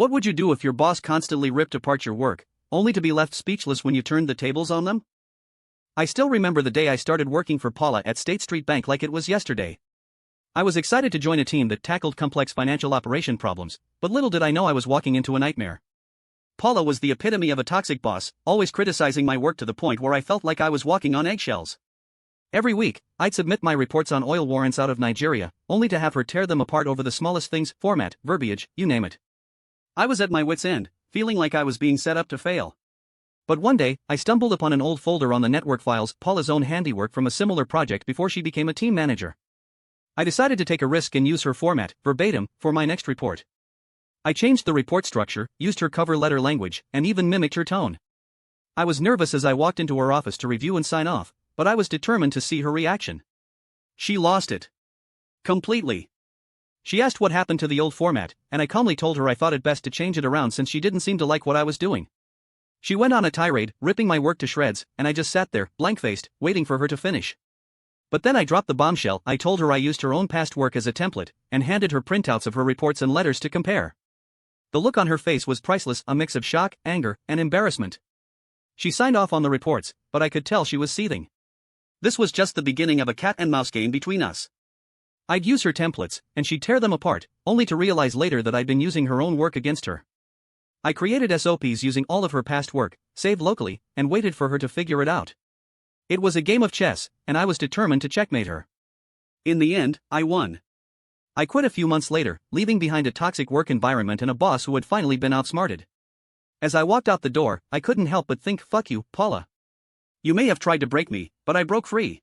What would you do if your boss constantly ripped apart your work, only to be left speechless when you turned the tables on them? I still remember the day I started working for Paula at State Street Bank like it was yesterday. I was excited to join a team that tackled complex financial operation problems, but little did I know I was walking into a nightmare. Paula was the epitome of a toxic boss, always criticizing my work to the point where I felt like I was walking on eggshells. Every week, I'd submit my reports on oil warrants out of Nigeria, only to have her tear them apart over the smallest things: format, verbiage, you name it. I was at my wit's end, feeling like I was being set up to fail. But one day, I stumbled upon an old folder on the network files, Paula's own handiwork from a similar project before she became a team manager. I decided to take a risk and use her format, verbatim, for my next report. I changed the report structure, used her cover letter language, and even mimicked her tone. I was nervous as I walked into her office to review and sign off, but I was determined to see her reaction. She lost it. Completely. She asked what happened to the old format, and I calmly told her I thought it best to change it around since she didn't seem to like what I was doing. She went on a tirade, ripping my work to shreds, and I just sat there, blank-faced, waiting for her to finish. But then I dropped the bombshell. I told her I used her own past work as a template, and handed her printouts of her reports and letters to compare. The look on her face was priceless, a mix of shock, anger, and embarrassment. She signed off on the reports, but I could tell she was seething. This was just the beginning of a cat-and-mouse game between us. I'd use her templates, and she'd tear them apart, only to realize later that I'd been using her own work against her. I created SOPs using all of her past work, saved locally, and waited for her to figure it out. It was a game of chess, and I was determined to checkmate her. In the end, I won. I quit a few months later, leaving behind a toxic work environment and a boss who had finally been outsmarted. As I walked out the door, I couldn't help but think, fuck you, Paula. You may have tried to break me, but I broke free.